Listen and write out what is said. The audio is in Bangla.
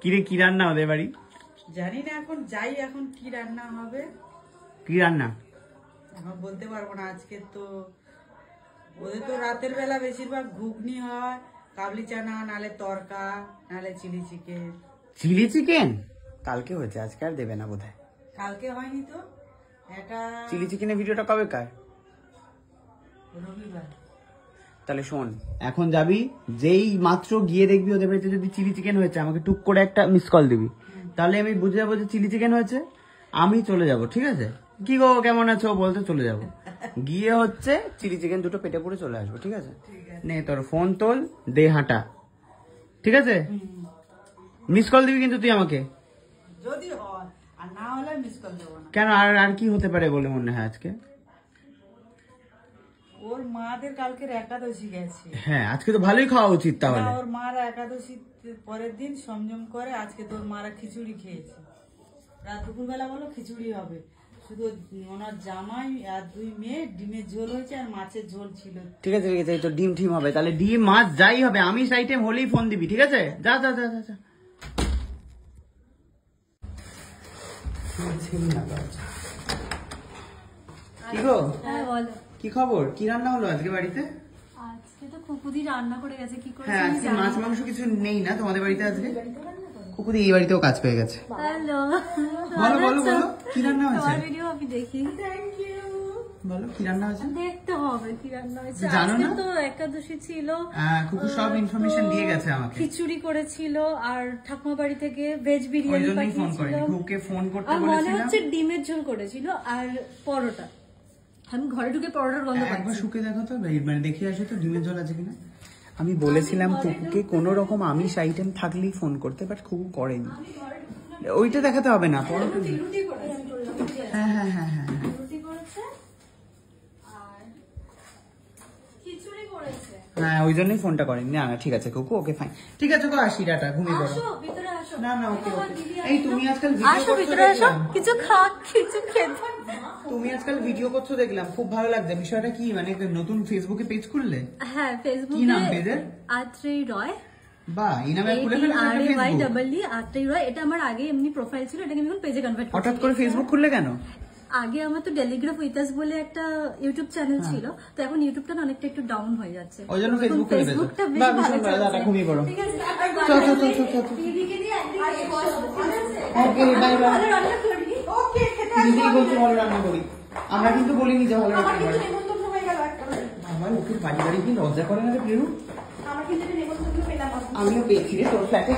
কিরে কি রান্না ওদের বাড়ি? জানি না, এখন যাই এখন কি রান্না হবে। কি রান্না এখন বলতে পারবো না। আজকে তো ওদের তো রাতের বেলা বেশিরভাগ ঘুগনি হয়, কাবলি চানা, নালে তরকা, নালে চিলি চিকেন। চিলি চিকেন কালকে হয়েছে, আজকে আর দেবে না বোধহয়। কালকে হয়নি তো, এটা চিলি চিকেনের ভিডিওটা কবে কার? রবিবার। তাহলে শোন, এখন যাবি, যেই মাত্র গিয়ে দেখবি ওদের বাড়িতে যদি চিলি চিকেন হয়েছে আমাকে টুক করে একটা মিস কল দিবি, তাহলে আমি বুঝে যাবো যে চিলি চিকেন হয়েছে। আমি চলে যাব, ঠিক আছে? কি গো কেমন আছো বলতে চলে যাব, গিয়ে হচ্ছে চিলি চিকেন দুটো পেটে পুরে চলে আসবো, ঠিক আছে? নে তোর ফোন তোল, দে হাঁটা, ঠিক আছে? মিস কল দিবি কিন্তু তুই আমাকে, যদি হয়, আর না হলে মিস কল দেবো না। কেন? আর কি হতে পারে বলে মনে হয় আজকে? ওর মাদের কালকের একাদশী গেছে। হ্যাঁ, আজকে তো ভালোই খাওয়া উচিত তাহলে। ওর মারা একাদশী পরের দিন সংযম করে, আজকে তোর মারা খিচুড়ি খেয়েছে। রাত দুপুরবেলা বলো খিচুড়ি হবে, শুধু ওনার জামাই আর 2 মেয়ে ডিমের ঝোল হয়েছে আর মাছের ঝোল ছিল। ঠিক আছে ঠিক আছে, তো ডিম ঠিম হবে, তাহলে ডিম মাছ যাই হবে আমি সেই টাইম হলেই ফোন দিবি, ঠিক আছে? যা যা যা যা যা। কি গো, হ্যাঁ বলো। কি খবর? কি রান্না হলো আজকে বাড়িতে? আজকে তো খুকুদি রান্না করে গেছে, কি করে? হ্যাঁ, আজকে মাছ মাংস কিছু নেই না তোমাদের বাড়িতে আজকে? খুকুদি এই বাড়িতেও কাজ পেয়ে গেছে। হ্যালো, বলো বলো বলো, কি রান্না হয়েছে? তোমার ভিডিও আমি দেখি। Thank you. বলো কি রান্না হয়েছে? দেখতে হবে কি রান্না হয়েছে। জানো আজকে না? তো একাদশী ছিল। খুকু সব ইনফরমেশন দিয়ে গেছে আমাকে। খিচুড়ি করেছিল আর ঠাকুমা বাড়ি থেকে ভেজ ওই বিরিয়ানি জন্যই ফোন পাঠিয়েছিল। করিনি, খুকুকে ফোন করতে আর মনে বলেছিলাম। হচ্ছে ডিমের ঝোল করেছিল আর পরোটা। আমি ঘরে ঢুকে পরোটার গন্ধ একবার পাচ্ছি। শুকে দেখো তো, মানে দেখে আসো তো ডিমের ঝোল আছে কিনা। আমি বলেছিলাম খুকুকে কোনো রকম আমিষ আইটেম থাকলেই ফোন করতে, বাট খুকু করেনি। ওইটা দেখাতে হবে না, পরোটা। রুটি করেছে। হ্যাঁ হ্যাঁ হ্যাঁ হ্যাঁ হ্যাঁ রুটি করেছে আর খিচুড়ি করেছে। হ্যাঁ, ওই জন্যই ফোনটা করেনি। না না ঠিক আছে খুকু, ওকে ফাইন, ঠিক আছে গো, আসি, টাটা, ঘুমিয়ে পড়ো। আসো ভিতরে আসো। না না ওকে ওকে। এই তুমি আজকাল ভিডিও আসো করছো ভিতরে আসো, দেখলাম। কিছু কিছু খেতে। তুমি আজকাল ভিডিও করছো দেখলাম, খুব ভালো লাগছে। বিষয়টা কি, মানে নতুন ফেসবুকে পেজ খুললে? হ্যাঁ, ফেসবুকে। কি নাম পেজের? আত্রেয় রয়। বাহ, এই নামে খুলে ফেললে ফেসবুক? আত্রেয় রয়। এটা আমার আগে এমনি প্রোফাইল ছিল, এটাকে আমি এখন পেজে কনভার্ট করেছি। হঠাৎ করে ফেসবুক খুললে কেন? আগে আমার তো টেলিগ্রাফ উইথ আস বলে একটা ইউটিউব চ্যানেল ছিল, তো এখন ইউটিউবটা না অনেকটা একটু ডাউন হয়ে যাচ্ছে, ওই জন্য ফেসবুক খুলে ফেলেছো। ফেসবুকটা বেশ বাহ, ভালো ভীষণ ভালো, চলছে। দাদা ঘুমিয়ে পড়ো। ঠিক আছে, চল চল চল চল চল। দিদিকে দিয়ে একদিন বসবো, ঠিক আছে? Okay bye bye. ভালো রান্না করবি। ওকে, খেতে আসবো। দিদি বলছে ভালো রান্না করি, আমরা কিন্তু বলিনি যে ভালো আমার রান্না কিন্তু করি। নেমন্তন্ন হয়ে গেল একটা। আমার ওকে বাড়ি বাড়ি কি লজ্জা করে না রে প্রিয়ু? আমার কিন্তু নেমন্তন্ন পেলাম। আমিও পেয়েছি রে তোর ফ্ল্যাটে।